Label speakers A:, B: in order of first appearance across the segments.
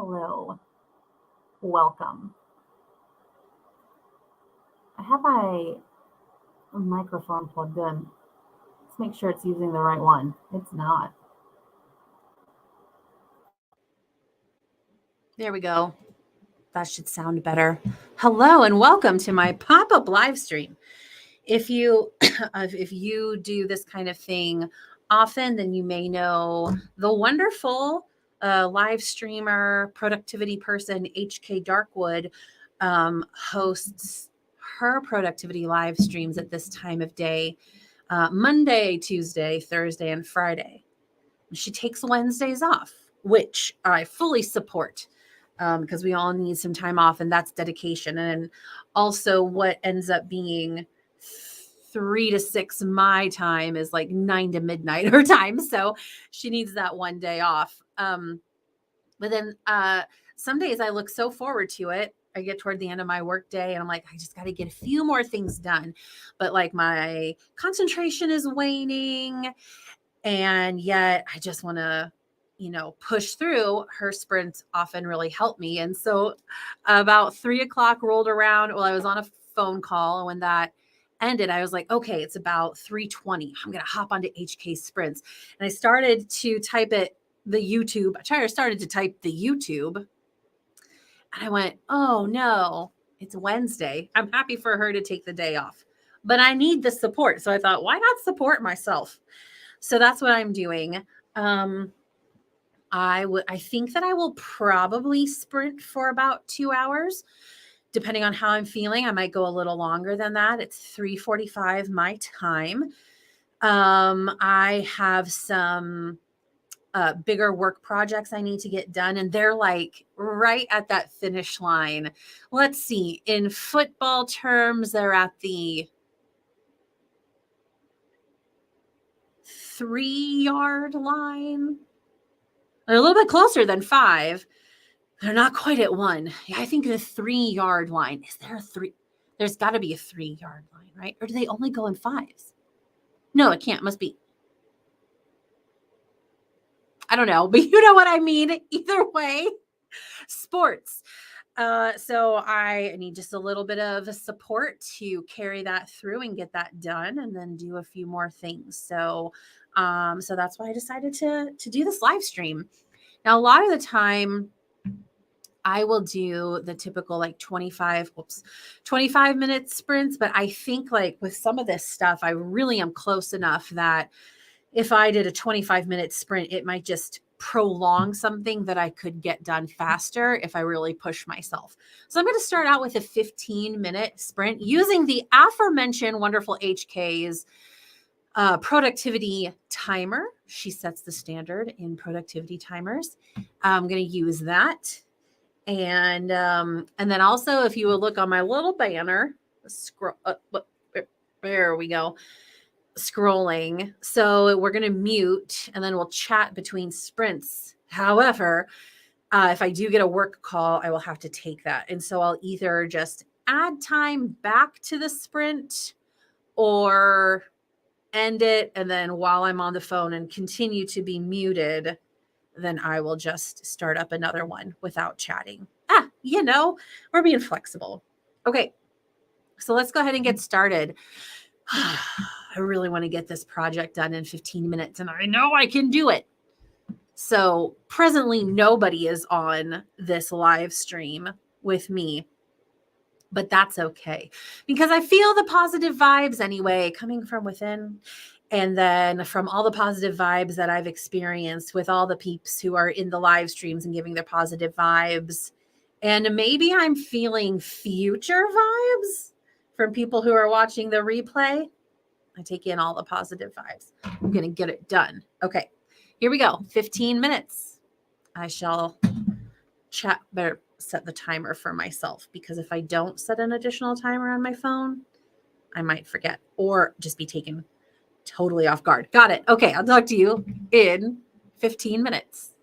A: Hello, welcome. I have my microphone plugged in. Let's make sure it's using the right one. It's not.
B: There we go. That should sound better. Hello and welcome to my pop-up live stream. If you if you do this kind of thing often, then you may know the wonderful live streamer, productivity person, HK Darkwood hosts her productivity live streams at this time of day, Monday, Tuesday, Thursday, and Friday. She takes Wednesdays off, which I fully support because we all need some time off, and that's dedication. And also, what ends up being 3 to 6 my time is like 9 to midnight her time. So she needs that one day off. But then some days I look so forward to it. I get toward the end of my work day and I'm like, I just got to get a few more things done. But like my concentration is waning. And yet I just want to, push through. Her sprints often really help me. And so about 3 o'clock rolled around. Well, I was on a phone call. And when that ended, I was like, okay, it's about 3:20. I'm going to hop onto HK sprints. And I started to type it, the YouTube. I started to type the YouTube. And I went, oh no, it's Wednesday. I'm happy for her to take the day off, but I need the support. So I thought, why not support myself? So that's what I'm doing. I think that I will probably sprint for about 2 hours, depending on how I'm feeling. I might go a little longer than that. It's 3:45 my time. I have some bigger work projects I need to get done, and they're like right at that finish line. Let's see. In football terms, they're at the 3-yard line. They're a little bit closer than 5. They're not quite at 1. Yeah, I think the 3-yard line. Is there a 3? There's got to be a 3-yard line, right? Or do they only go in 5s? No, it can't. It must be. I don't know, but you know what I mean. Either way, sports. So I need just a little bit of support to carry that through and get that done, and then do a few more things. So that's why I decided to do this live stream. Now, a lot of the time, I will do the typical like 25 minute sprints. But I think like with some of this stuff, I really am close enough that if I did a 25-minute sprint, it might just prolong something that I could get done faster if I really push myself. So I'm going to start out with a 15-minute sprint using the aforementioned wonderful HK's productivity timer. She sets the standard in productivity timers. I'm going to use that. And then also, if you will look on my little banner, scroll there we go, scrolling. So we're going to mute and then we'll chat between sprints. However, if I do get a work call, I will have to take that. And so I'll either just add time back to the sprint or end it. And then while I'm on the phone and continue to be muted, then I will just start up another one without chatting. We're being flexible. Okay, so let's go ahead and get started. I really want to get this project done in 15 minutes, and I know I can do it. So presently, nobody is on this live stream with me, but that's okay because I feel the positive vibes anyway coming from within. And then from all the positive vibes that I've experienced with all the peeps who are in the live streams and giving their positive vibes. And maybe I'm feeling future vibes from people who are watching the replay. I take in all the positive vibes. I'm going to get it done. Okay, here we go. 15 minutes. I shall better set the timer for myself, because if I don't set an additional timer on my phone, I might forget or just be taken totally off guard. Got it. Okay, I'll talk to you in 15 minutes.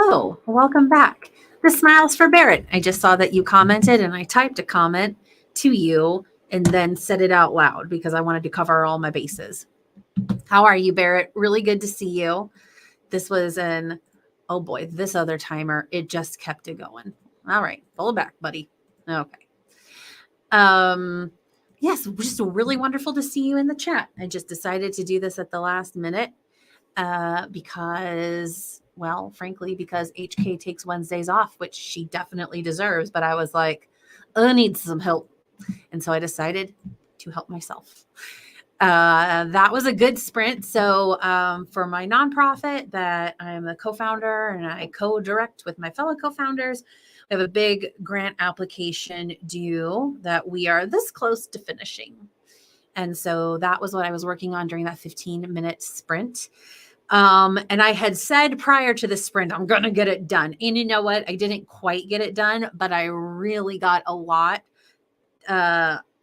B: Hello, welcome back. The smiles for Barrett. I just saw that you commented and I typed a comment to you and then said it out loud because I wanted to cover all my bases. How are you, Barrett? Really good to see you. This was oh boy, this other timer, it just kept it going. All right, pull it back, buddy. Okay. Yes, just really wonderful to see you in the chat. I just decided to do this at the last minute because, well, frankly, because HK takes Wednesdays off, which she definitely deserves. But I was like, I need some help. And so I decided to help myself. That was a good sprint. So for my nonprofit that I'm a co-founder and I co-direct with my fellow co-founders, we have a big grant application due that we are this close to finishing. And so that was what I was working on during that 15-minute sprint. And I had said prior to the sprint, I'm going to get it done. And you know what? I didn't quite get it done, but I really got a lot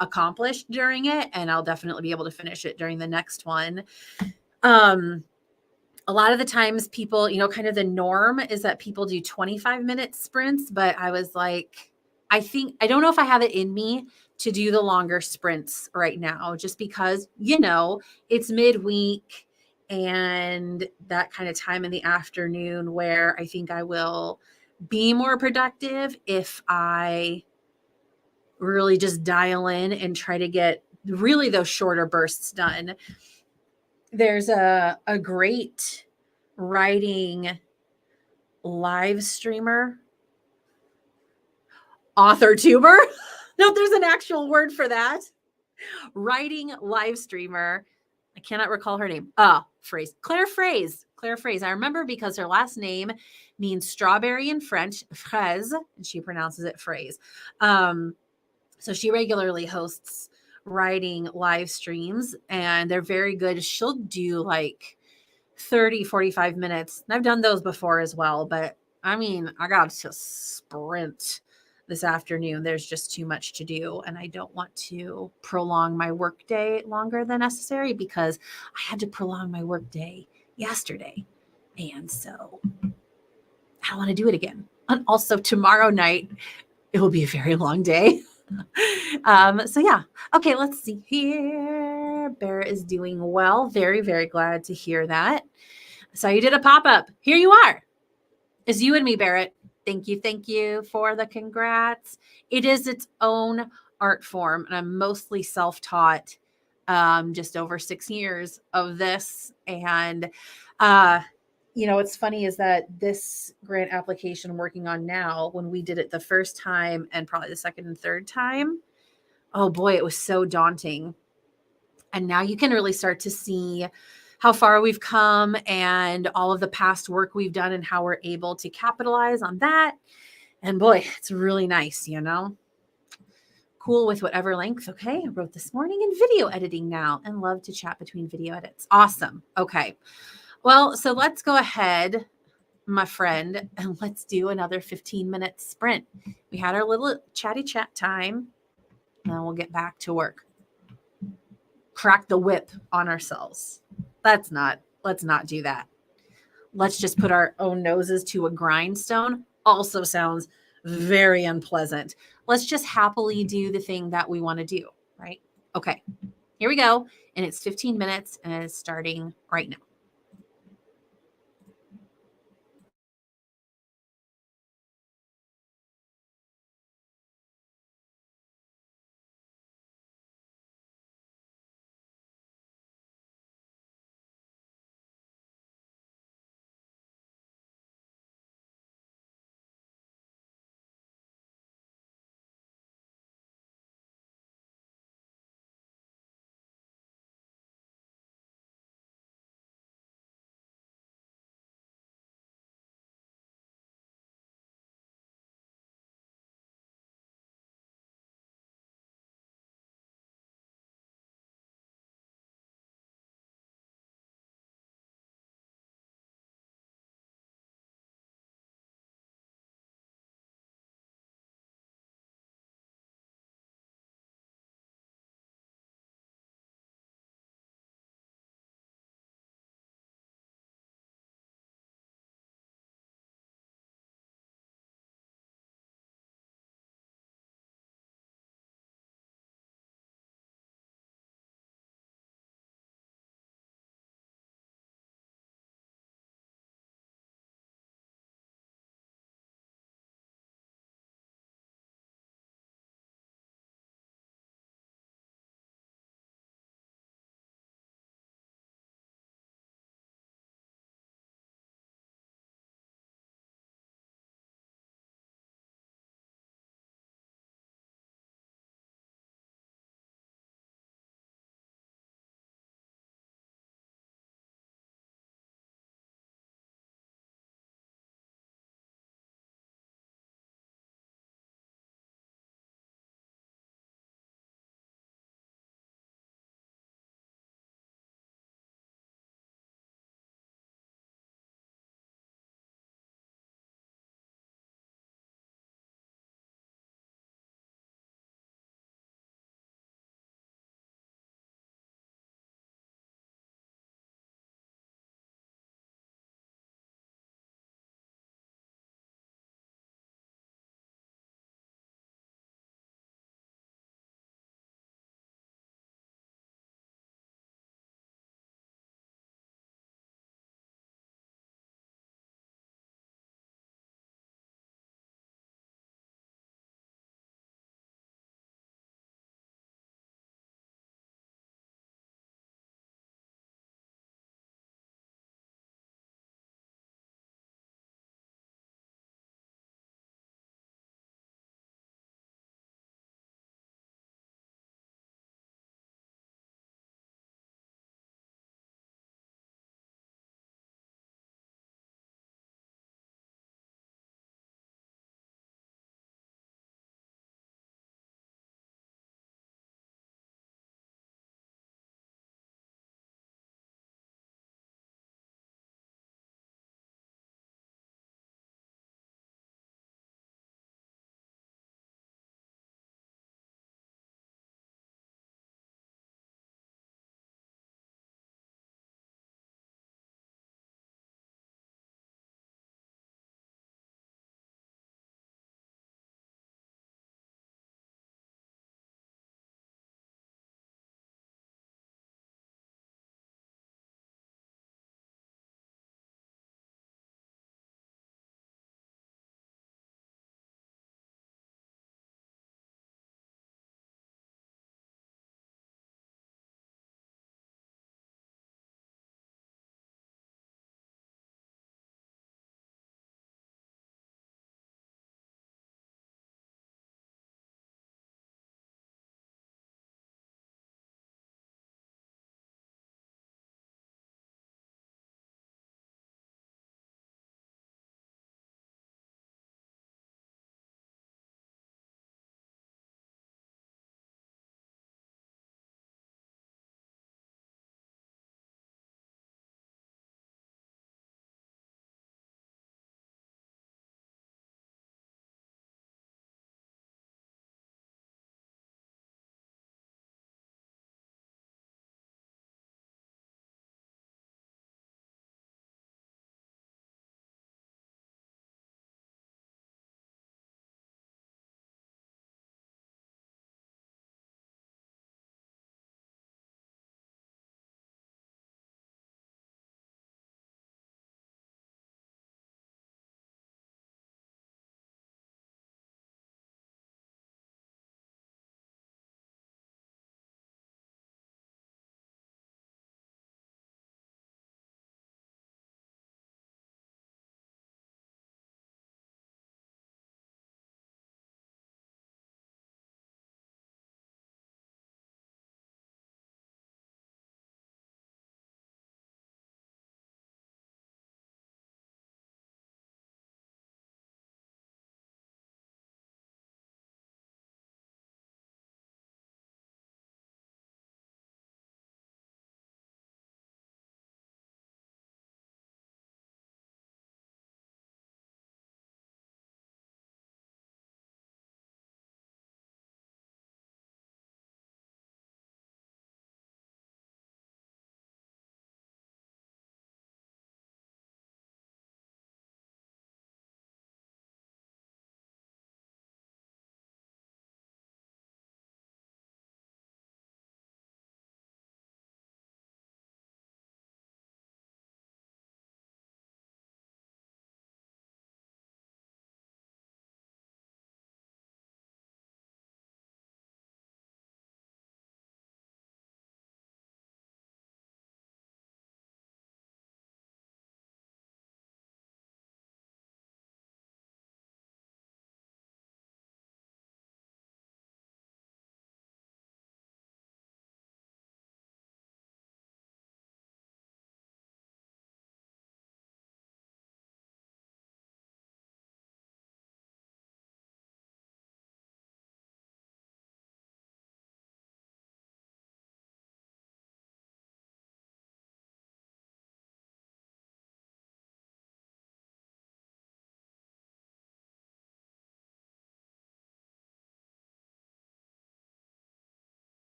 B: accomplished during it. And I'll definitely be able to finish it during the next one. A lot of the times people, kind of the norm is that people do 25-minute sprints, but I was like, I don't know if I have it in me to do the longer sprints right now, just because, it's midweek and that kind of time in the afternoon where I think I will be more productive if I really just dial in and try to get really those shorter bursts done. There's a great writing live streamer, author tuber. No, there's an actual word for that. Writing live streamer. I cannot recall her name. Phrase. Claire Phrase. Claire Phrase. I remember because her last name means strawberry in French, fraise, and she pronounces it phrase. So she regularly hosts writing live streams and they're very good. She'll do like 30, 45 minutes. And I've done those before as well, but I mean, I got to sprint this afternoon. There's just too much to do. And I don't want to prolong my workday longer than necessary because I had to prolong my workday yesterday. And so I don't want to do it again. And also tomorrow night, it will be a very long day. So yeah. Okay, let's see here. Barrett is doing well. Very, very glad to hear that. So you did a pop-up. Here you are. It's you and me, Barrett. Thank you for the congrats. It is its own art form, and I'm mostly self-taught, just over 6 years of this. And what's funny is that this grant application I'm working on now, when we did it the first time and probably the second and third time, oh boy, it was so daunting. And now you can really start to see how far we've come and all of the past work we've done and how we're able to capitalize on that. And boy, it's really nice, Cool with whatever length. Okay. I wrote this morning in video editing now and love to chat between video edits. Awesome. Okay. Well, so let's go ahead, my friend, and let's do another 15-minute sprint. We had our little chatty chat time. Then we'll get back to work. Crack the whip on ourselves. Let's not do that. Let's just put our own noses to a grindstone. Also sounds very unpleasant. Let's just happily do the thing that we want to do, right? Okay, here we go. And it's 15 minutes and it's starting right now.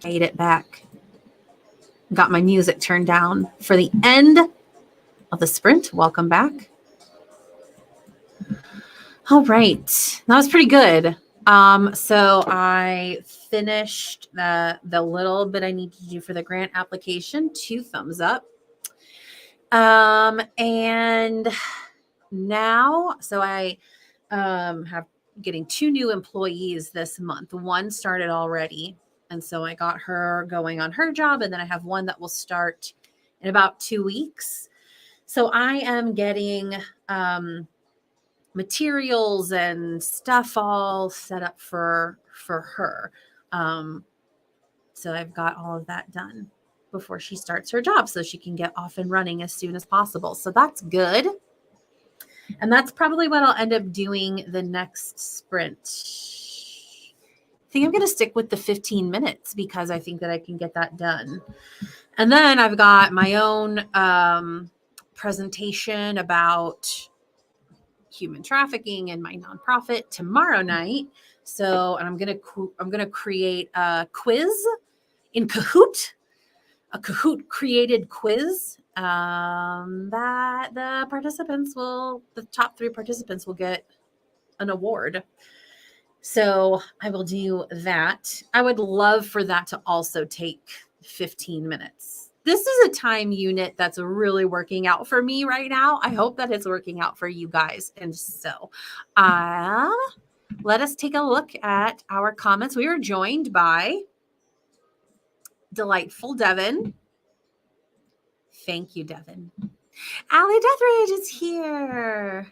B: Made it back. Got my music turned down for the end of the sprint. Welcome back. All right. That was pretty good. So I finished the little bit I need to do for the grant application. 2 thumbs up. And now, so I have getting 2 new employees this month. One started already, and so I got her going on her job, and then I have one that will start in about 2 weeks. So I am getting materials and stuff all set up for her. So I've got all of that done before she starts her job so she can get off and running as soon as possible. So that's good. And that's probably what I'll end up doing the next sprint. I think I'm going to stick with the 15 minutes because I think that I can get that done. And then I've got my own presentation about human trafficking and my nonprofit tomorrow night. So, and I'm going to create a quiz in Kahoot, a Kahoot created quiz that the top 3 participants will get an award. So I will do that. I would love for that to also take 15 minutes. This is a time unit that's really working out for me right now. I hope that it's working out for you guys. And so let us take a look at our comments. We are joined by Delightful Devin. Thank you, Devin. Allie Deathridge is here.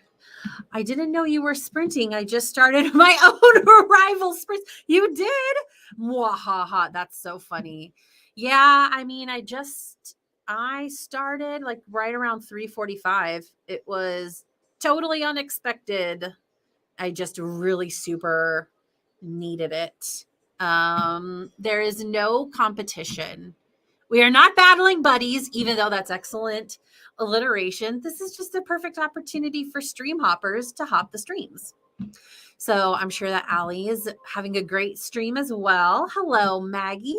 B: I didn't know you were sprinting. I just started my own arrival sprint. You did? Mwahaha. That's so funny. Yeah, I mean, I started like right around 3:45. It was totally unexpected. I just really super needed it. There is no competition. We are not battling buddies, even though that's excellent alliteration. This is just a perfect opportunity for stream hoppers to hop the streams. So I'm sure that Allie is having a great stream as well. Hello, Maggie.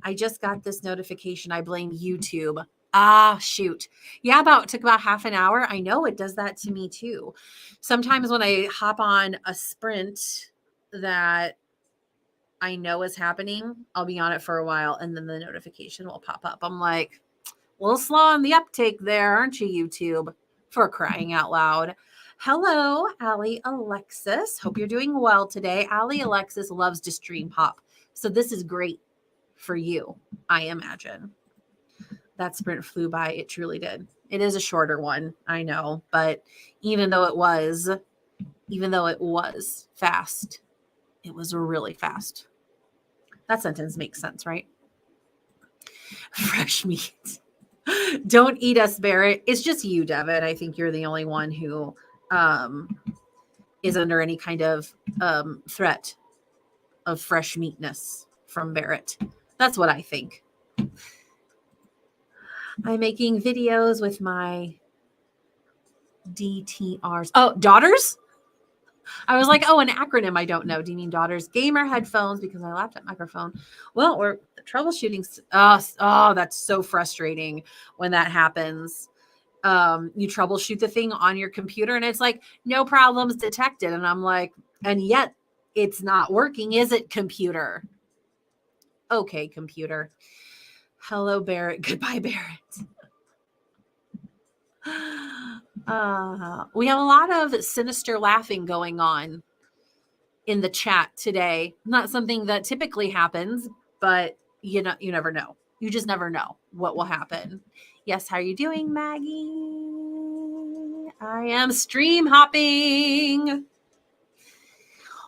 B: I just got this notification. I blame YouTube. Ah, shoot. Yeah, took about half an hour. I know it does that to me too. Sometimes when I hop on a sprint that I know is happening, I'll be on it for a while and then the notification will pop up. I'm like, a little slow on the uptake there, aren't you, YouTube? For crying out loud. Hello, Allie Alexis. Hope you're doing well today. Allie Alexis loves to stream hop. So this is great for you, I imagine. That sprint flew by. It truly did. It is a shorter one, I know. But even though it was fast, it was really fast. That sentence makes sense, right? Fresh meat. Don't eat us, Barrett. It's just you, Devin. I think you're the only one who is under any kind of threat of fresh meatness from Barrett. That's what I think. I'm making videos with my DTRs. Oh, daughters? I was like, oh, an acronym I don't know. Do you mean daughters? Gamer headphones because my laptop microphone. Well, we're troubleshooting. Oh, that's so frustrating when that happens. You troubleshoot the thing on your computer and it's like, no problems detected. And I'm like, and yet it's not working. Is it, computer? Okay, computer. Hello, Barrett. Goodbye, Barrett. We have a lot of sinister laughing going on in the chat today. Not something that typically happens, but you never know. You just never know what will happen. Yes, how are you doing, Maggie? I am stream hopping.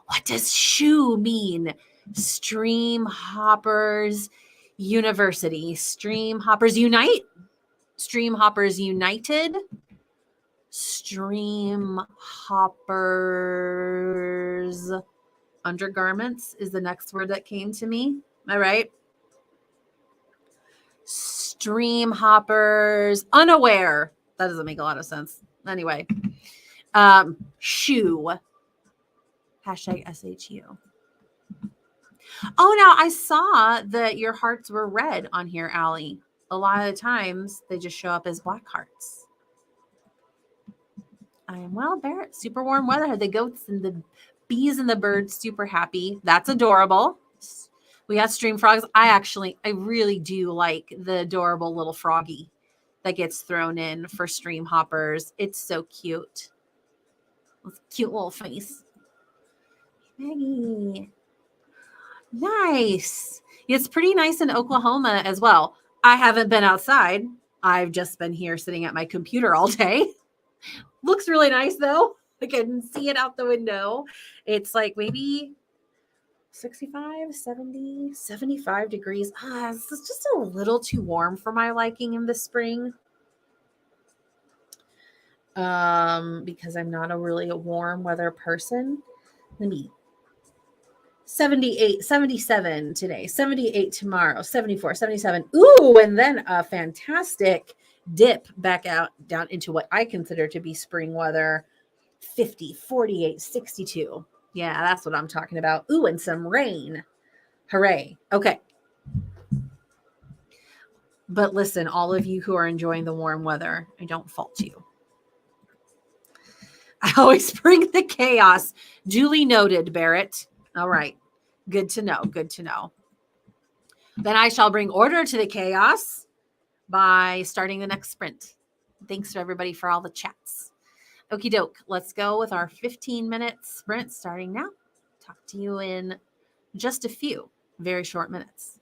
B: What does SHOE mean? Stream Hoppers University. Stream Hoppers Unite? Stream Hoppers United? Stream Hoppers Undergarments is the next word that came to me. Am I right? Stream Hoppers Unaware. That doesn't make a lot of sense. Anyway, SHOE. Hashtag SHU. Oh, now I saw that your hearts were red on here, Allie. A lot of the times they just show up as black hearts. I am well, Barrett. Super warm weather. The goats and the bees and the birds super happy. That's adorable. We got stream frogs. I really do like the adorable little froggy that gets thrown in for stream hoppers. It's so cute. Cute little face. Maggie. Nice. It's pretty nice in Oklahoma as well. I haven't been outside. I've just been here sitting at my computer all day. Looks really nice though. I can see it out the window. It's like maybe 65, 70, 75 degrees. This is just a little too warm for my liking in the spring. Because I'm not really a warm weather person. Let me 78, 77 today, 78 tomorrow, 74, 77. Ooh, and then a fantastic dip back out down into what I consider to be spring weather. 50, 48, 62. Yeah, that's what I'm talking about. Ooh, and some rain. Hooray. Okay. But listen, all of you who are enjoying the warm weather, I don't fault you. I always bring the chaos. Duly noted, Barrett. All right. Good to know. Good to know. Then I shall bring order to the chaos by starting the next sprint. Thanks to everybody for all the chats. Okie doke. Let's go with our 15-minute sprint starting now. Talk to you in just a few very short minutes.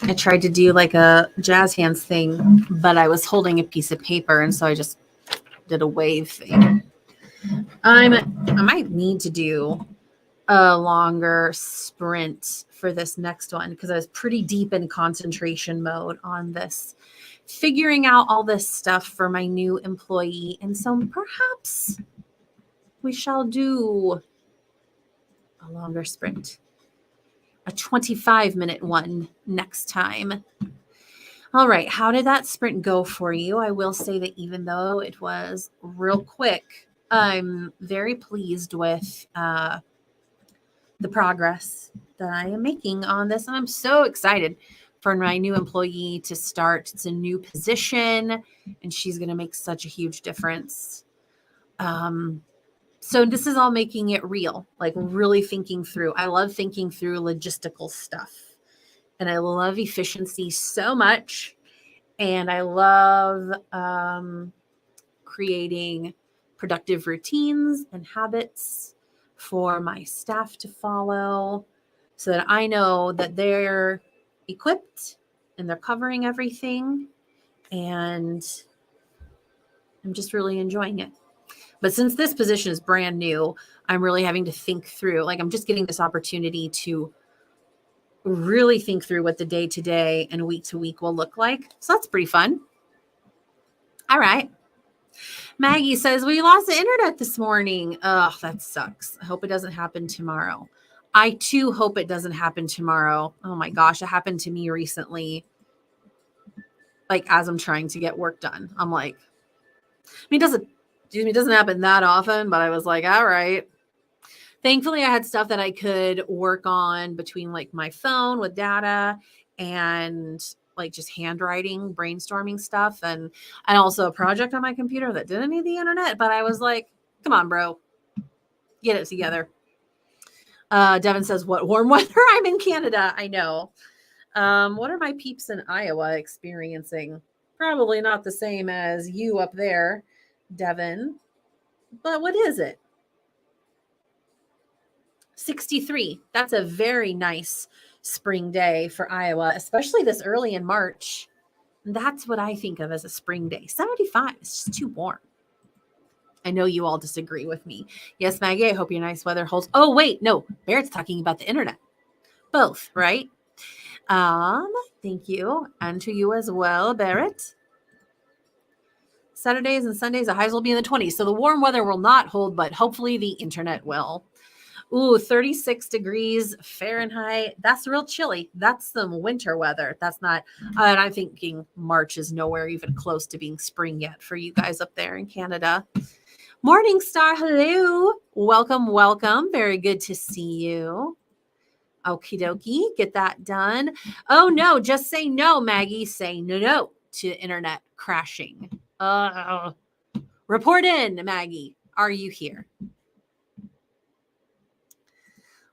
B: I tried to do like a jazz hands thing, but I was holding a piece of paper, and so I just did a wave thing. I might need to do a longer sprint for this next one because I was pretty deep in concentration mode on this, figuring out all this stuff for my new employee. And so perhaps we shall do a longer sprint, a 25-minute one next time. All right. How did that sprint go for you? I will say that even though it was real quick, I'm very pleased with the progress that I am making on this. And I'm so excited for my new employee to start. It's a new position, and she's going to make such a huge difference. So this is all making it real, like really thinking through. I love thinking through logistical stuff, and I love efficiency so much. And I love creating productive routines and habits for my staff to follow so that I know that they're equipped and they're covering everything. And I'm just really enjoying it. But since this position is brand new, I'm really having to think through, like I'm just getting this opportunity to really think through what the day to day and week to week will look like. So that's pretty fun. All right. Maggie says, we lost the internet this morning. Ugh, that sucks. I hope it doesn't happen tomorrow. I too hope it doesn't happen tomorrow. Oh my gosh, it happened to me recently. Like as I'm trying to get work done. I'm like, it doesn't happen that often, but I was like, all right. Thankfully, I had stuff that I could work on between like my phone with data and like just handwriting, brainstorming stuff. And also a project on my computer that didn't need the internet. But I was like, come on, bro, get it together. Devin says, what warm weather? I'm in Canada. I know. What are my peeps in Iowa experiencing? Probably not the same as you up there, Devin. But what is it? 63. That's a very nice spring day for Iowa, especially this early in March. That's what I think of as a spring day. 75 is just too warm. I know you all disagree with me. Yes, Maggie, I hope your nice weather holds. Oh, wait, no, Barrett's talking about the internet. Both, right? Thank you. And to you as well, Barrett. Saturdays and Sundays, the highs will be in the 20s. So the warm weather will not hold, but hopefully the internet will. Ooh, 36 degrees Fahrenheit. That's real chilly. That's some winter weather. That's not, and I'm thinking March is nowhere even close to being spring yet for you guys up there in Canada. Morning Star, hello. Welcome, welcome. Very good to see you. Okie dokie, get that done. Oh no, just say no, Maggie. Say no to internet crashing. Report in, Maggie. Are you here?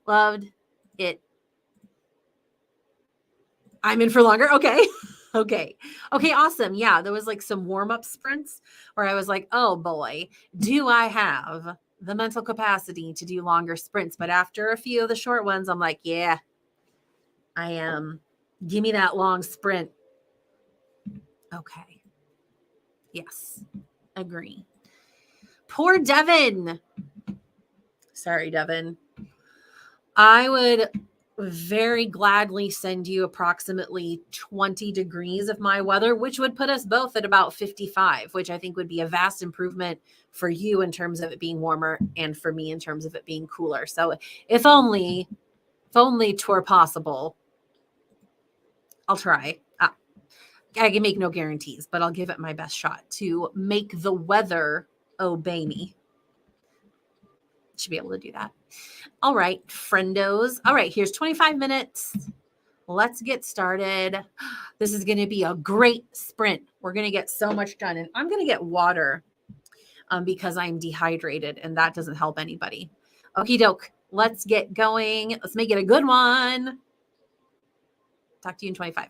B: Loved it. I'm in for longer. Okay. Okay. Awesome. Yeah. There was like some warm-up sprints where I was like, oh boy, do I have the mental capacity to do longer sprints? But after a few of the short ones, I'm like, yeah, I am. Give me that long sprint. Okay. Yes. Agree. Poor Devin. Sorry, Devin. I would very gladly send you approximately 20 degrees of my weather, which would put us both at about 55, which I think would be a vast improvement for you in terms of it being warmer and for me in terms of it being cooler. So if only twere possible, I'll try. I can make no guarantees, but I'll give it my best shot to make the weather obey me. Should be able to do that. All right, friendos. All right, here's 25 minutes. Let's get started. This is going to be a great sprint. We're going to get so much done. And I'm going to get water because I'm dehydrated, and that doesn't help anybody. Okie doke. Let's get going. Let's make it a good one. Talk to you in 25.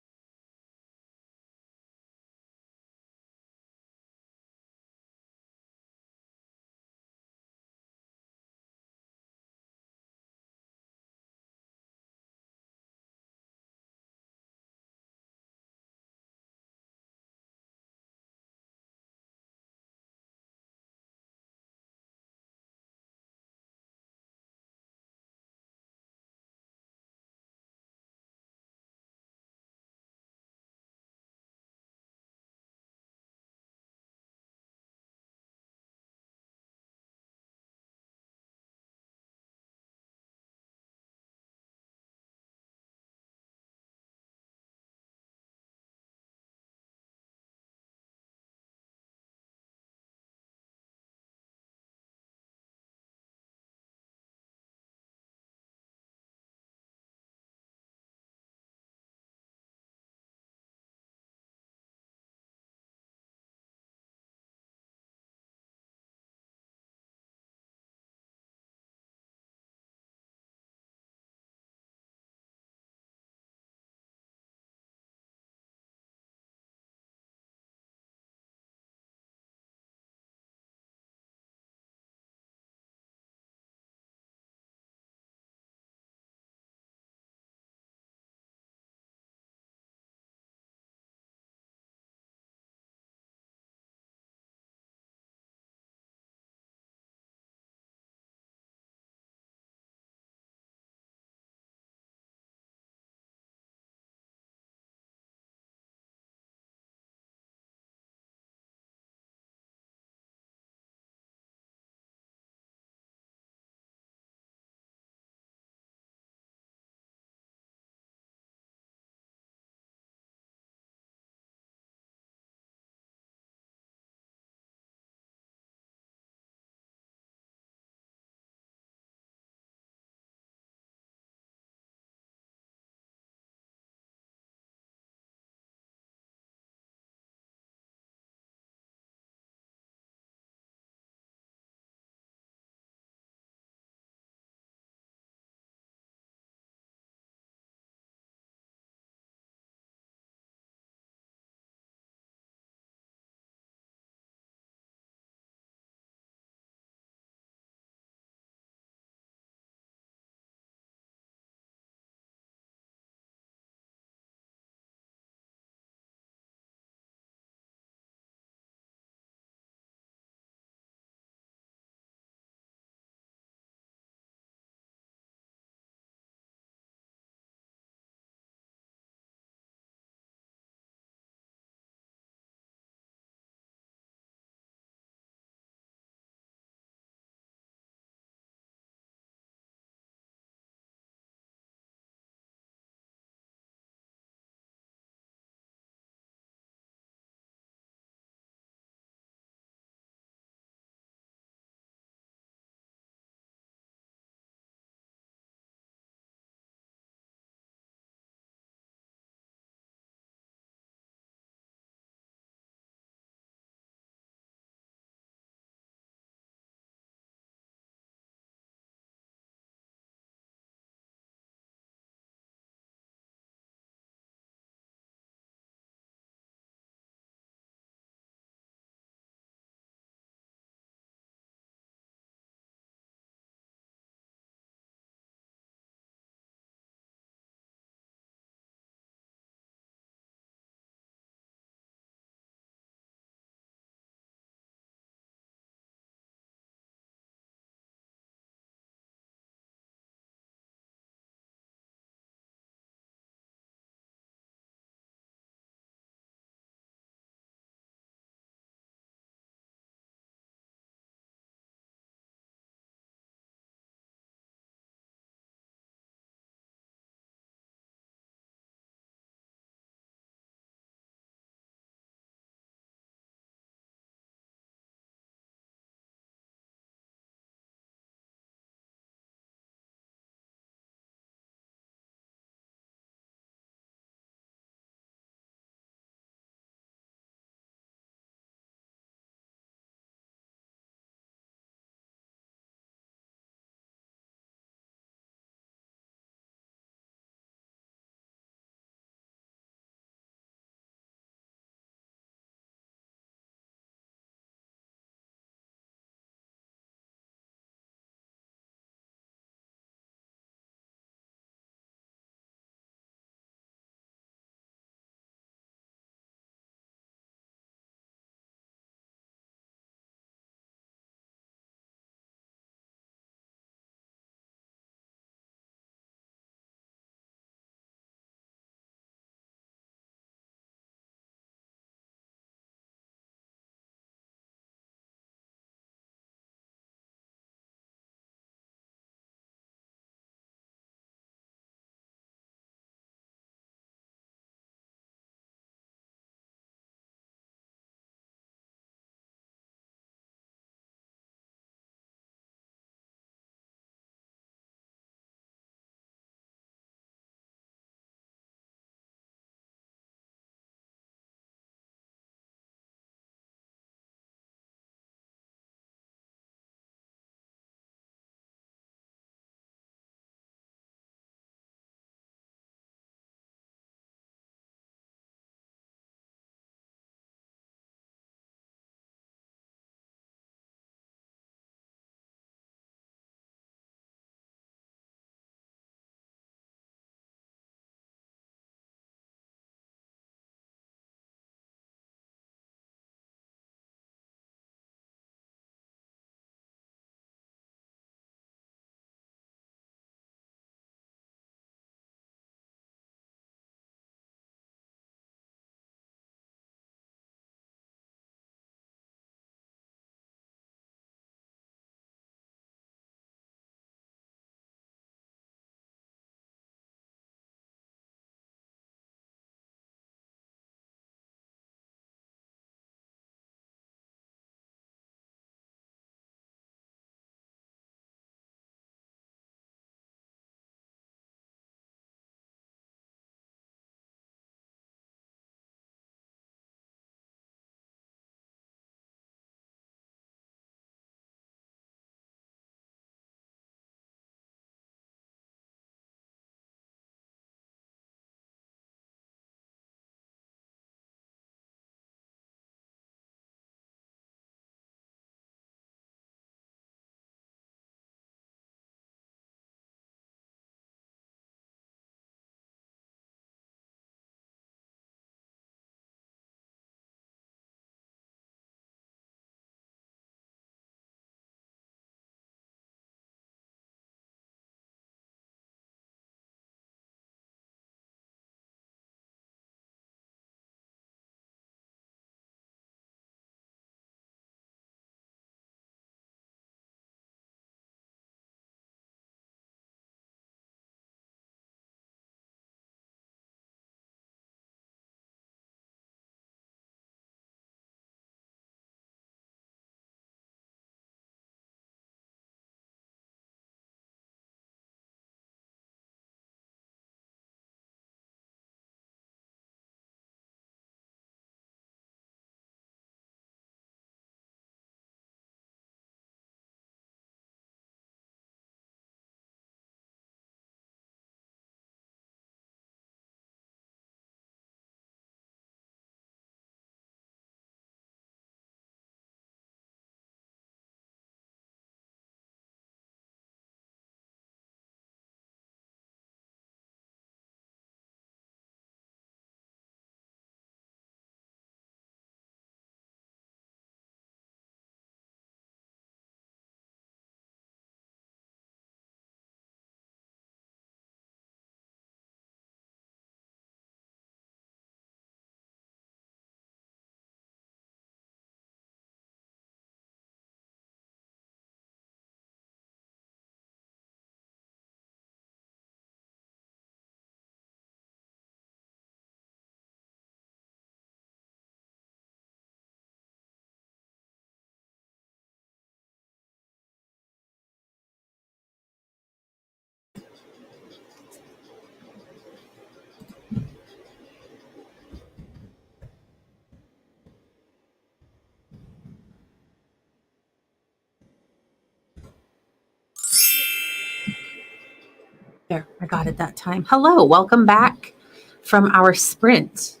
B: There, I got it that time. Hello, welcome back from our sprint.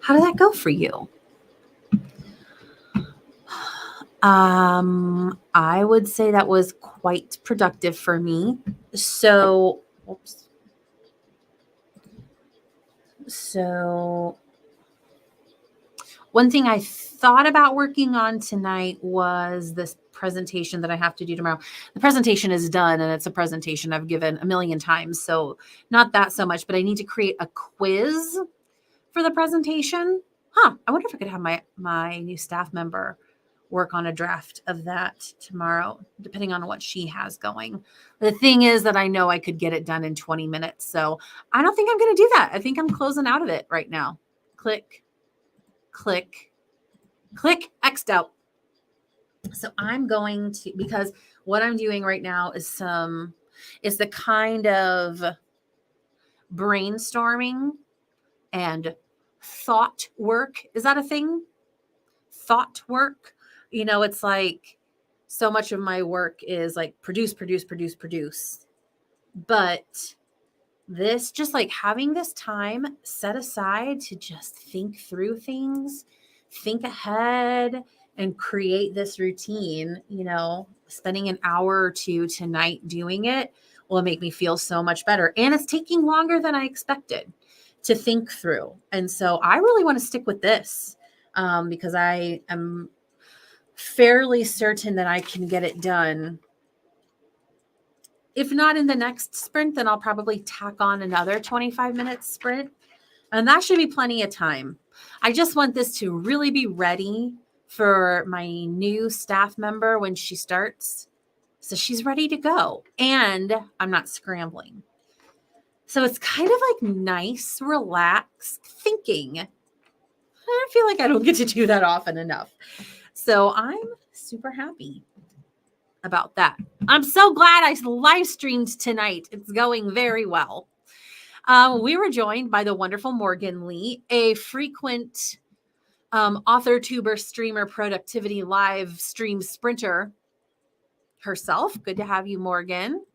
B: How did that go for you? I would say that was quite productive for me. So, oops. So, one thing I thought about working on tonight was this presentation that I have to do tomorrow. The presentation is done and it's a presentation I've given a million times. So, not that so much, but I need to create a quiz for the presentation. I wonder if I could have my new staff member work on a draft of that tomorrow, depending on what she has going. The thing is that I know I could get it done in 20 minutes. So I don't think I'm going to do that. I think I'm closing out of it right now. Click, click, click, X'd out. So I'm going to, because what I'm doing right now is the kind of brainstorming and thought work. Is that a thing? Thought work? It's like so much of my work is like produce. But this, just like having this time set aside to just think through things, think ahead, and create this routine, spending an hour or two tonight doing it will make me feel so much better. And it's taking longer than I expected to think through. And so I really want to stick with this because I am fairly certain that I can get it done. If not in the next sprint, then I'll probably tack on another 25-minute sprint. And that should be plenty of time. I just want this to really be ready for my new staff member when she starts. So she's ready to go. And I'm not scrambling. So it's kind of like nice, relaxed thinking. I feel like I don't get to do that often enough. So I'm super happy about that. I'm so glad I live streamed tonight. It's going very well. We were joined by the wonderful Morgan Lee, a frequent author, tuber, streamer, productivity live stream sprinter herself. Good to have you, Morgan.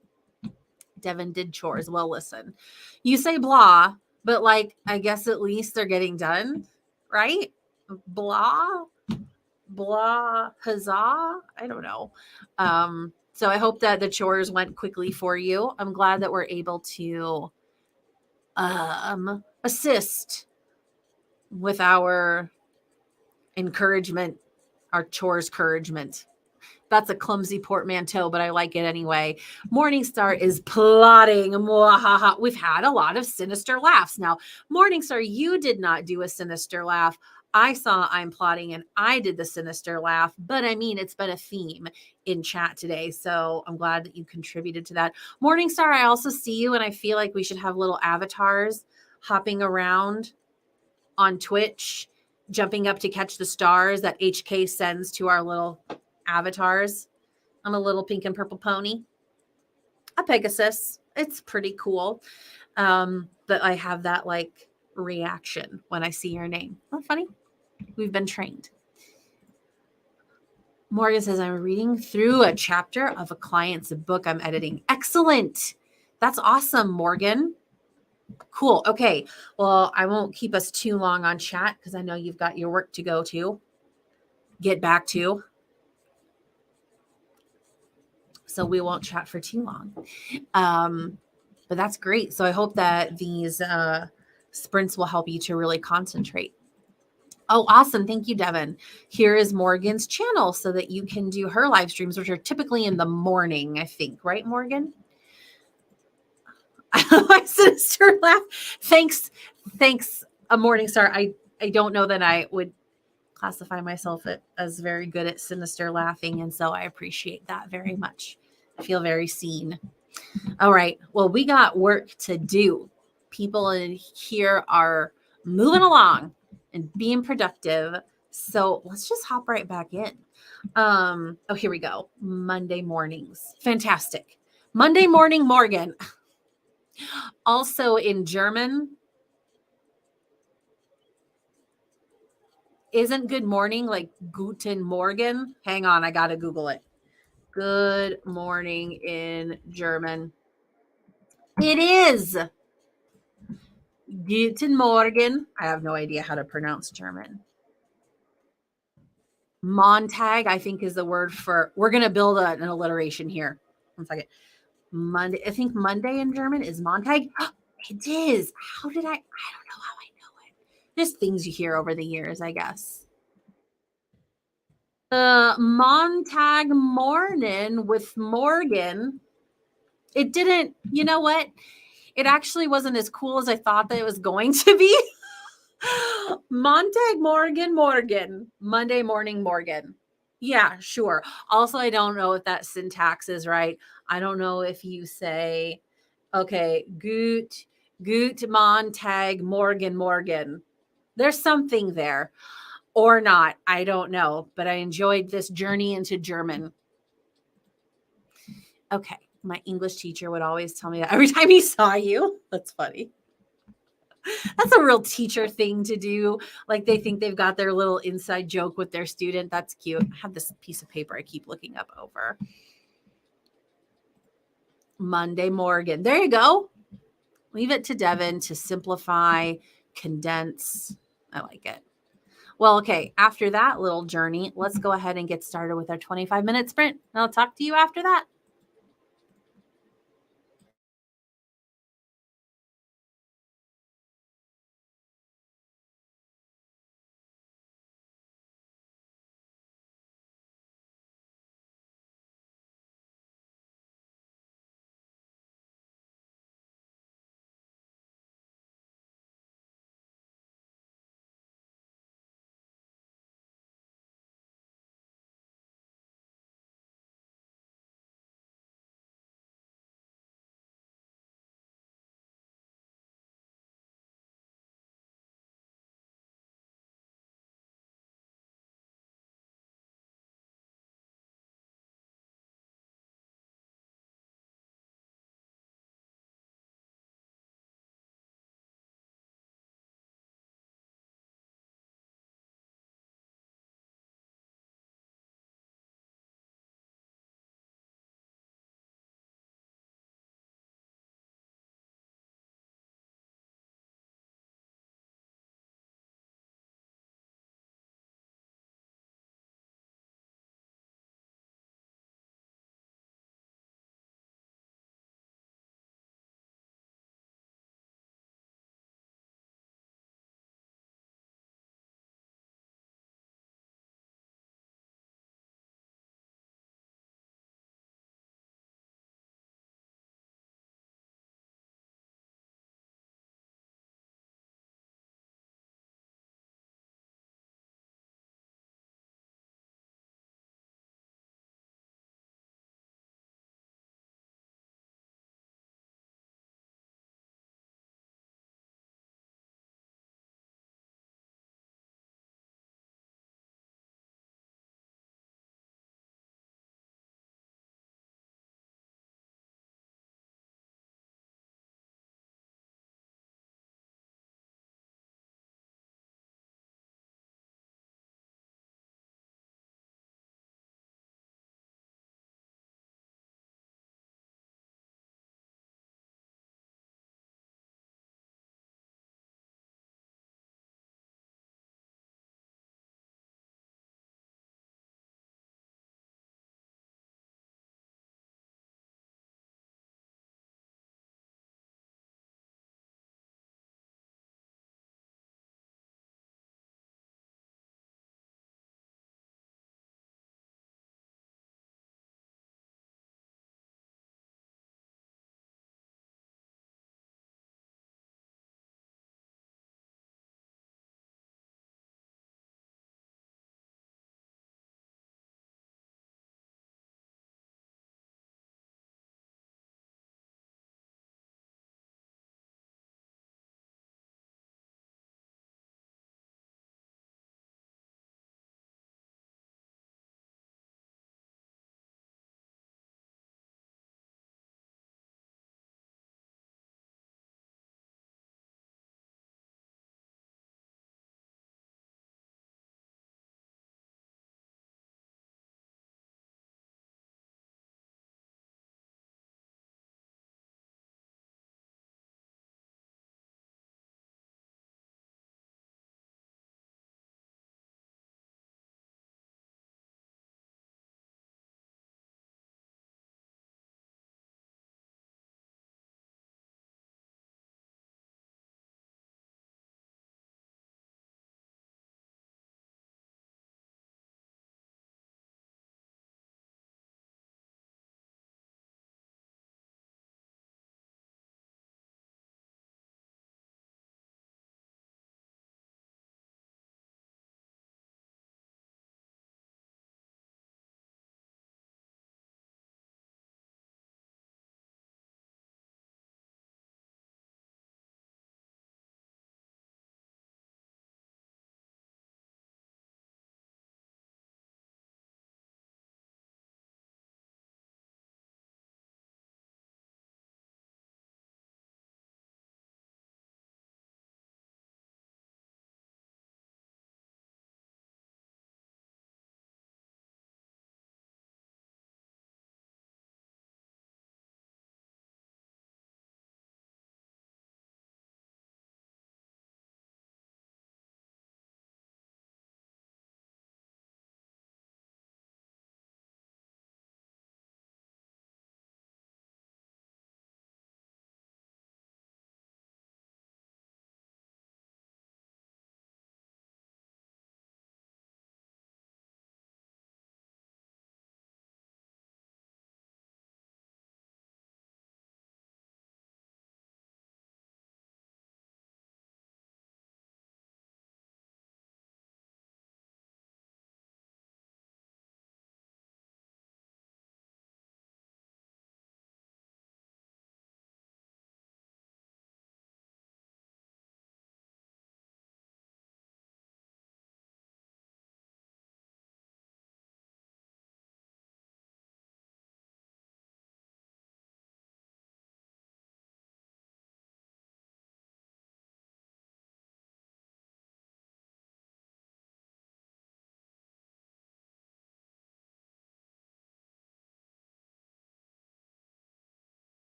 B: Devin did chores. Well, listen, you say blah, but like, I guess at least they're getting done, right? Blah, huzzah. I don't know. So I hope that the chores went quickly for you. I'm glad that we're able to assist with our encouragement, our chores encouragement. That's a clumsy portmanteau, but I like it anyway. Morningstar is plotting. We've had a lot of sinister laughs. Now, Morningstar, you did not do a sinister laugh. I saw I'm plotting and I did the sinister laugh, but I mean, it's been a theme in chat today. So I'm glad that you contributed to that. Morningstar, I also see you and I feel like we should have little avatars hopping around on Twitch, jumping up to catch the stars that HK sends to our little avatars. I'm a little pink and purple pony, a Pegasus. It's pretty cool. But I have that like reaction when I see your name. Isn't that funny? We've been trained. Morgan says, I'm reading through a chapter of a client's book I'm editing. Excellent. That's awesome, Morgan. Cool. Okay. Well, I won't keep us too long on chat because I know you've got your work to go to, get back to. So we won't chat for too long. But that's great. So I hope that these sprints will help you to really concentrate. Oh, awesome. Thank you, Devin. Here is Morgan's channel so that you can do her live streams, which are typically in the morning, I think. Right, Morgan? My sinister laugh. Thanks, Morningstar. I don't know that I would classify myself as very good at sinister laughing, and so I appreciate that very much. I feel very seen. All right. Well, we got work to do. People in here are moving along and being productive. So let's just hop right back in. Here we go. Monday mornings. Fantastic. Monday morning, Morgan. Also in German, isn't good morning like Guten Morgen? Hang on, I got to Google it. Good morning in German. It is. Guten Morgen. I have no idea how to pronounce German. Montag, I think, is the word for. We're going to build an alliteration here. 1 second. Monday. I think Monday in German is Montag. It is. How did I? I don't know how I know it. Just things you hear over the years, I guess. Montag morning with Morgan. It didn't. You know what? It actually wasn't as cool as I thought that it was going to be. Montag Morgan. Monday morning Morgan. Yeah, sure. Also, I don't know if that syntax is right. I don't know if you say, okay, Gut Montag Morgan. There's something there or not. I don't know, but I enjoyed this journey into German. Okay. My English teacher would always tell me that every time he saw you. That's funny. That's a real teacher thing to do. Like they think they've got their little inside joke with their student. That's cute. I have this piece of paper I keep looking up over. Monday Morgan. There you go. Leave it to Devin to simplify, condense. I like it. Well, okay. After that little journey, let's go ahead and get started with our 25-minute sprint. I'll talk to you after that.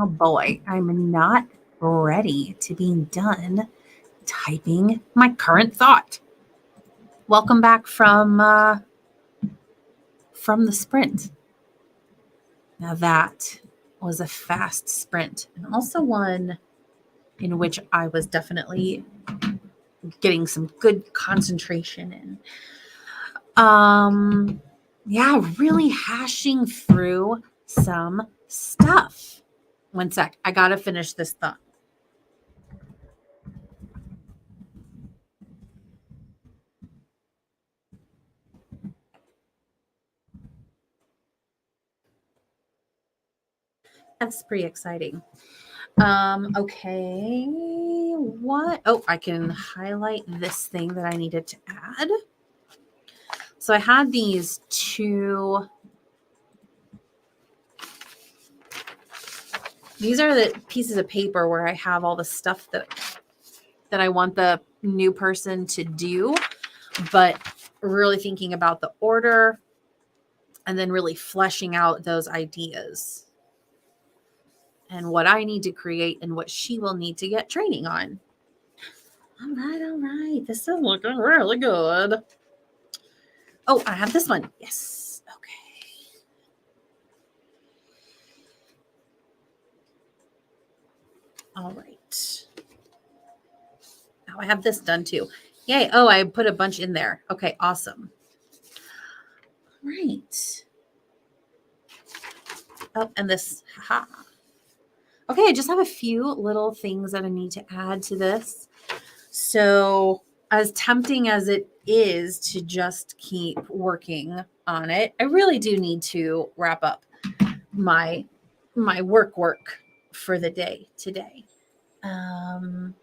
B: Oh boy, I'm not ready to be done typing my current thought. Welcome back from the sprint. Now that was a fast sprint, and also one in which I was definitely getting some good concentration in. Yeah, really hashing through some stuff. One sec, I gotta finish this thought. That's pretty exciting. Okay. What? Oh, I can highlight this thing that I needed to add. So I had these two. These are the pieces of paper where I have all the stuff that I want the new person to do, but really thinking about the order and then really fleshing out those ideas and what I need to create and what she will need to get training on. All right. This is looking really good. Oh, I have this one. Yes. Okay. All right. Now I have this done too. Yay. Oh, I put a bunch in there. Okay, awesome. All right. Oh, and this. Haha. Okay, I just have a few little things that I need to add to this. So, as tempting as it is to just keep working on it, I really do need to wrap up my work for the day today, and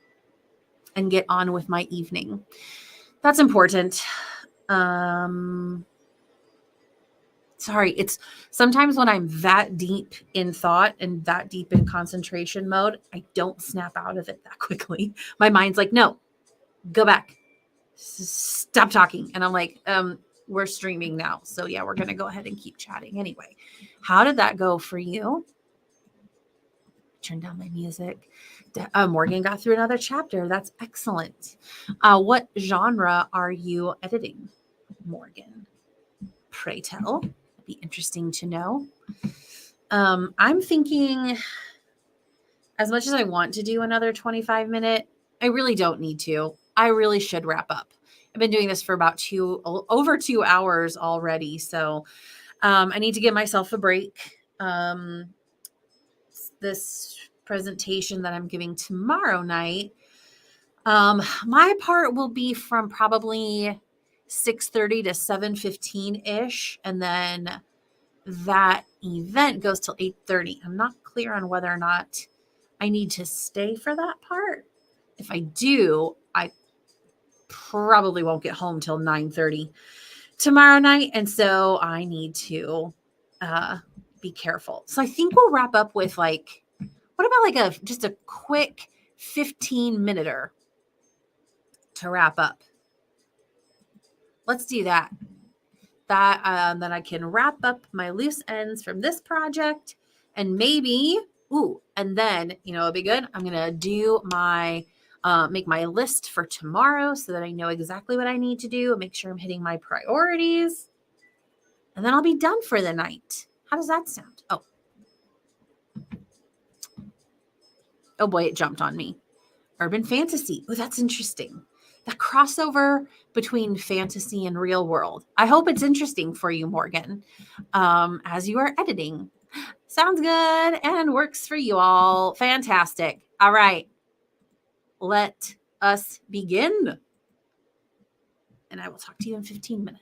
B: get on with my evening. That's important. Sorry, it's sometimes when I'm that deep in thought and that deep in concentration mode, I don't snap out of it that quickly. My mind's like, no, go back, stop talking. And I'm like, we're streaming now. So yeah, we're going to go ahead and keep chatting anyway. How did that go for you? Turn down my music. Morgan got through another chapter. That's excellent. What genre are you editing, Morgan? Pray tell. It'd be interesting to know. I'm thinking, as much as I want to do another 25-minute, I really don't need to. I really should wrap up. I've been doing this for about over 2 hours already. So I need to give myself a break. This presentation that I'm giving tomorrow night, my part will be from probably 6:30 to 7:15 ish. And then that event goes till 8:30. I'm not clear on whether or not I need to stay for that part. If I do, I probably won't get home till 9:30 tomorrow night. And so I need to be careful. So I think we'll wrap up with what about just a quick 15-minute to wrap up? Let's do that. Then I can wrap up my loose ends from this project and maybe, and then, it'll be good. I'm going to do make my list for tomorrow so that I know exactly what I need to do and make sure I'm hitting my priorities. And then I'll be done for the night. How does that sound? Oh boy, it jumped on me. Urban fantasy. Oh, that's interesting. That crossover between fantasy and real world. I hope it's interesting for you, Morgan, as you are editing. Sounds good and works for you all. Fantastic. All right. Let us begin. And I will talk to you in 15 minutes.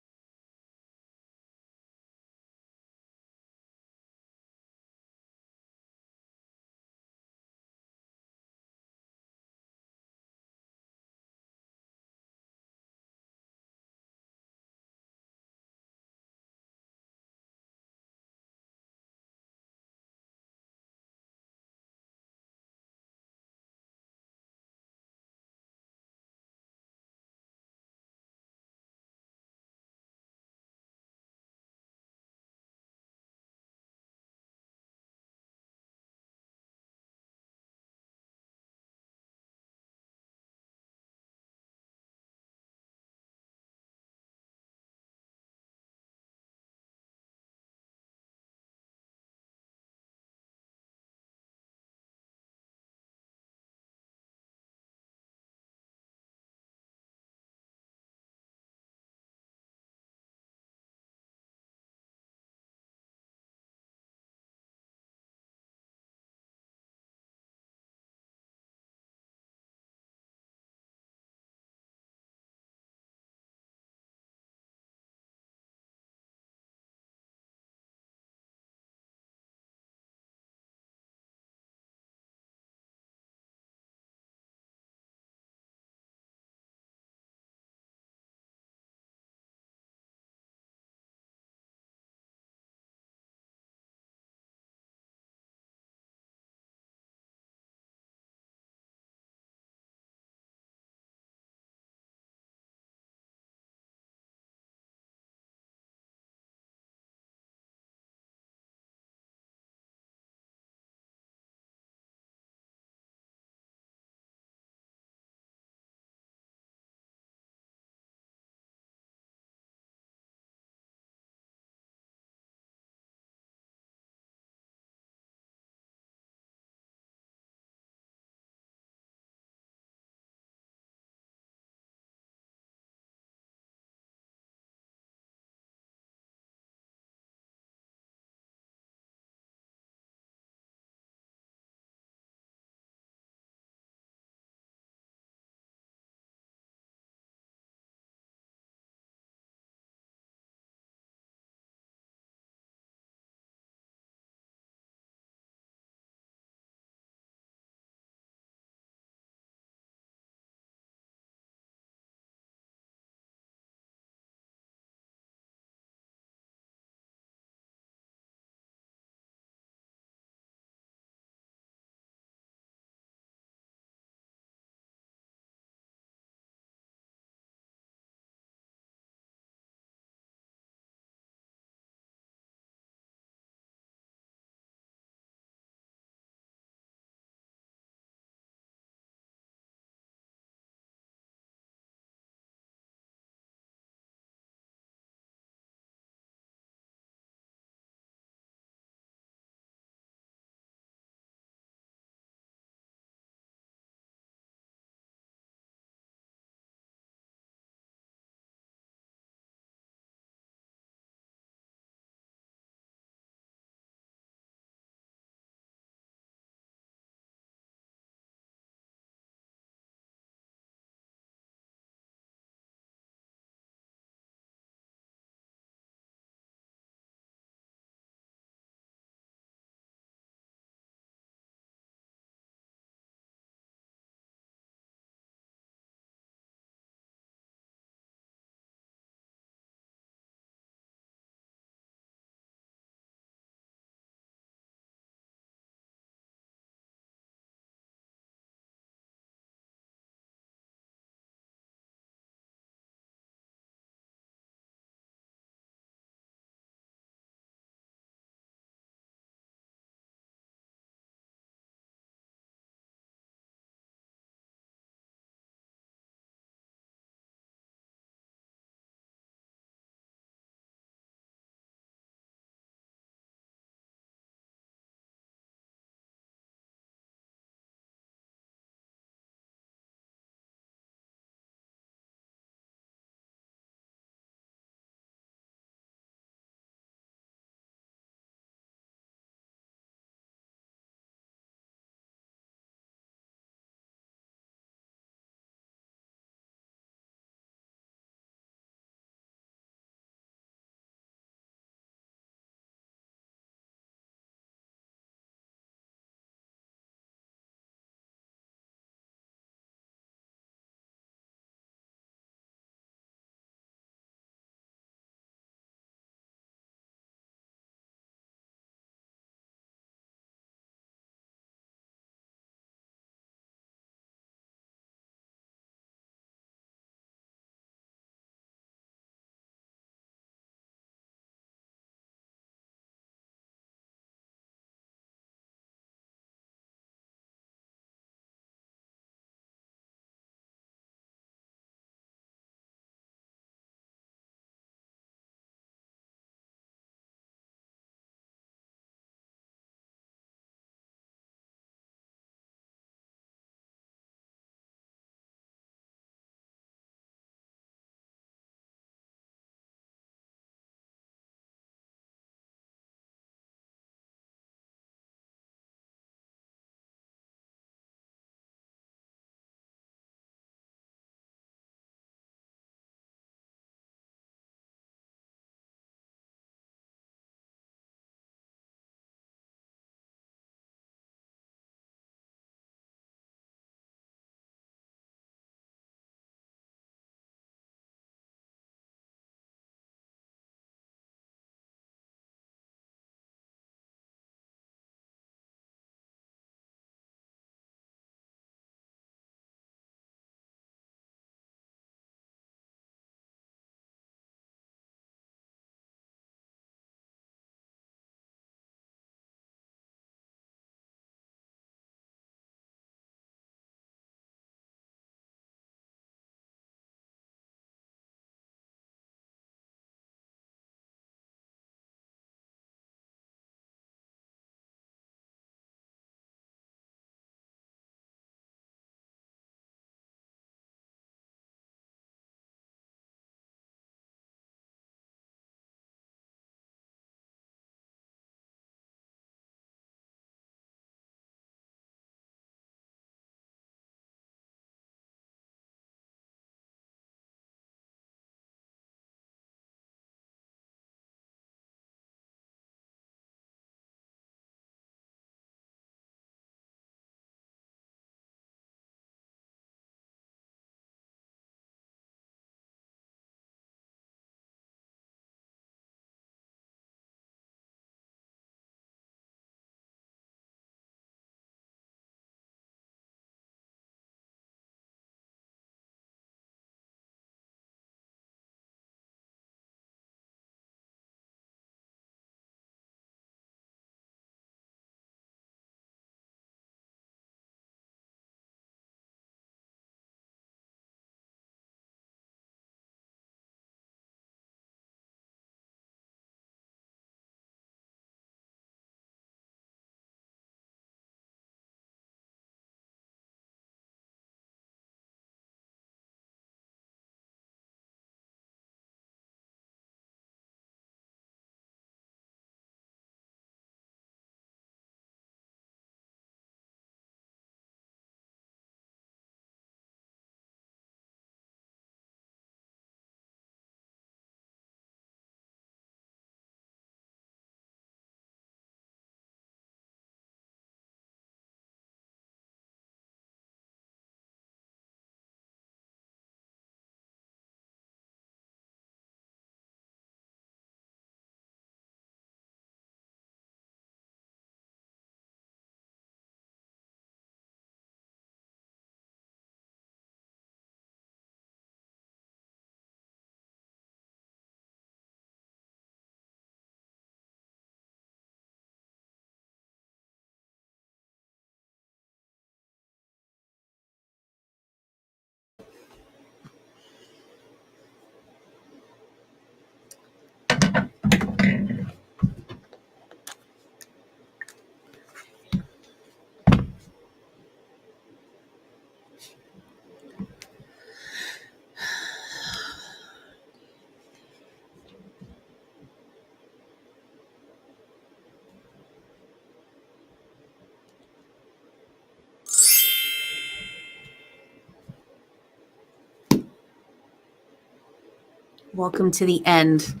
B: Welcome to the end.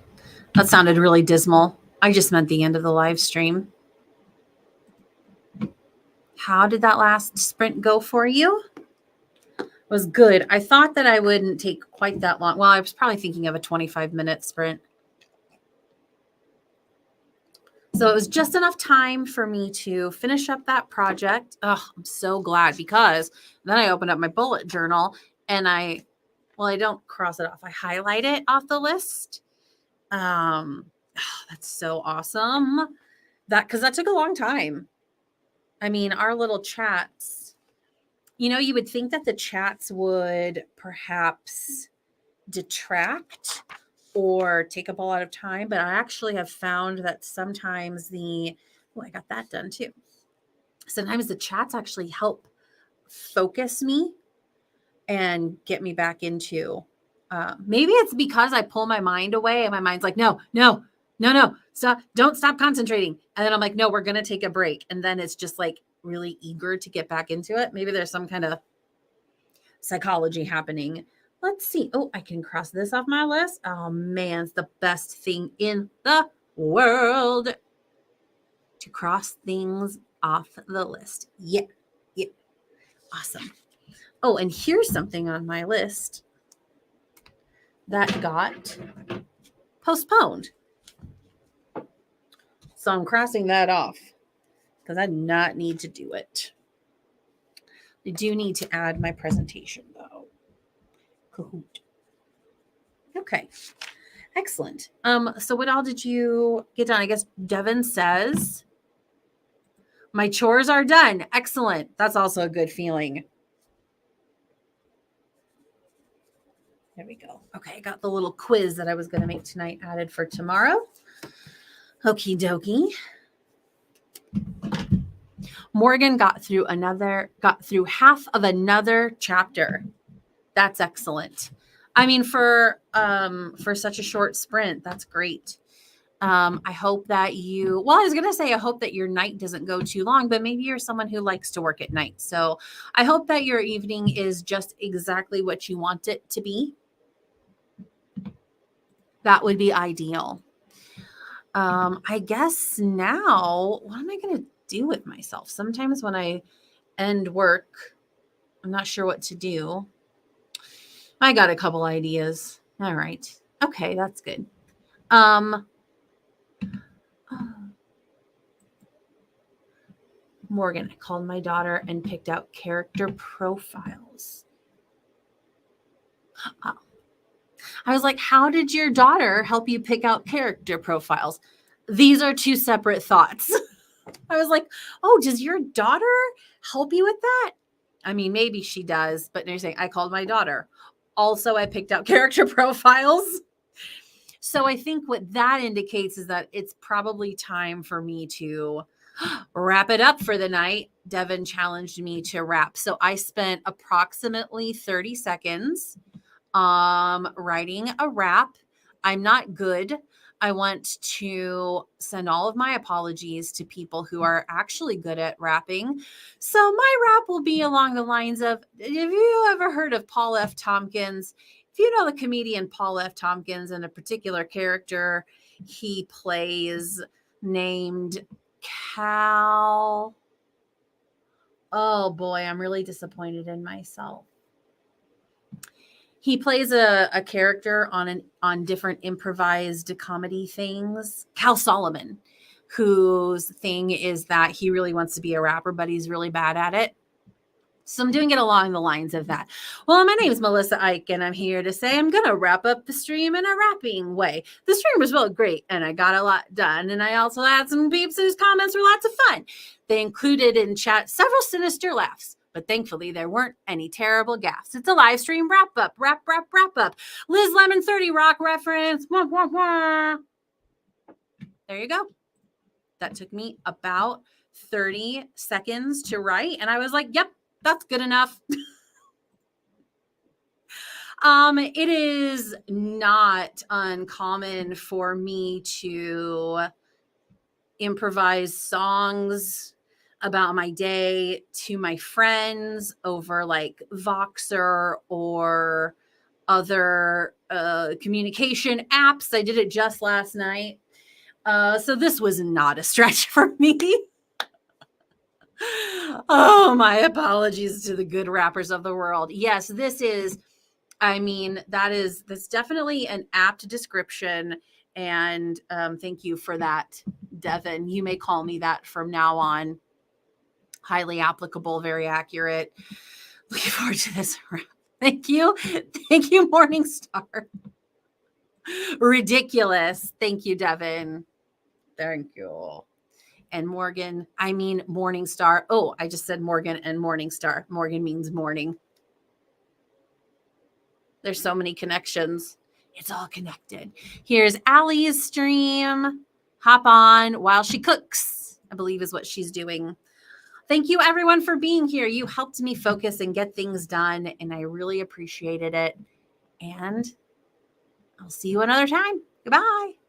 B: That sounded really dismal. I just meant the end of the live stream. How did that last sprint go for you? It was good. I thought that I wouldn't take quite that long. Well, I was probably thinking of a 25-minute sprint. So it was just enough time for me to finish up that project. Oh, I'm so glad, because then I opened up my bullet journal and I don't cross it off. I highlight it off the list. That's so awesome. Because that took a long time. I mean, our little chats, you would think that the chats would perhaps detract or take up a lot of time, but I actually have found that sometimes I got that done too. Sometimes the chats actually help focus me and get me back into, maybe it's because I pull my mind away and my mind's like, no, stop, don't stop concentrating. And then I'm like, no, we're going to take a break. And then it's just like really eager to get back into it. Maybe there's some kind of psychology happening. Let's see. Oh, I can cross this off my list. Oh man, it's the best thing in the world to cross things off the list. Yeah. Awesome. Oh, and here's something on my list that got postponed. So I'm crossing that off because I do not need to do it. I do need to add my presentation though. Kahoot. Okay. Excellent. So what all did you get done? I guess Devin says, my chores are done. Excellent. That's also a good feeling. There we go. Okay, I got the little quiz that I was going to make tonight added for tomorrow. Okie dokie. Morgan got through half of another chapter. That's excellent. I mean, for such a short sprint, that's great. I hope that I hope that your night doesn't go too long, but maybe you're someone who likes to work at night. So I hope that your evening is just exactly what you want it to be. That would be ideal. I guess now, what am I going to do with myself? Sometimes when I end work, I'm not sure what to do. I got a couple ideas. All right. Okay, that's good. Morgan, I called my daughter and picked out character profiles. Oh. I was like, how did your daughter help you pick out character profiles? These are two separate thoughts. I was like, oh, does your daughter help you with that? I mean, maybe she does, but you're saying I called my daughter. Also, I picked out character profiles. So I think what that indicates is that it's probably time for me to wrap it up for the night. Devin challenged me to wrap. So I spent approximately 30 seconds writing a rap. I'm not good. I want to send all of my apologies to people who are actually good at rapping. So my rap will be along the lines of, have you ever heard of Paul F. Tompkins? If you know the comedian Paul F. Tompkins and a particular character he plays named Cal. Oh boy, I'm really disappointed in myself. He plays a character on different improvised comedy things. Cal Solomon, whose thing is that he really wants to be a rapper, but he's really bad at it. So I'm doing it along the lines of that. Well, my name is Melissa Ike, and I'm here to say I'm going to wrap up the stream in a rapping way. The stream was really great, and I got a lot done. And I also had some peeps whose comments were lots of fun. They included in chat several sinister laughs, but thankfully there weren't any terrible gaffes. It's a live stream wrap up. Liz Lemon 30 Rock reference. Wah, wah, wah. There you go. That took me about 30 seconds to write. And I was like, yep, that's good enough. It is not uncommon for me to improvise songs about my day to my friends over like Voxer or other communication apps. I did it just last night. So this was not a stretch for me. Oh, my apologies to the good rappers of the world. Yes, this is, that's definitely an apt description. And thank you for that, Devin. You may call me that from now on. Highly applicable, very accurate. Looking forward to this. Thank you. Thank you, Morningstar. Ridiculous. Thank you, Devin. Thank you. And Morningstar. Oh, I just said Morgan and Morningstar. Morgan means morning. There's so many connections. It's all connected. Here's Allie's stream. Hop on while she cooks, I believe is what she's doing. Thank you, everyone, for being here. You helped me focus and get things done, and I really appreciated it. And I'll see you another time. Goodbye.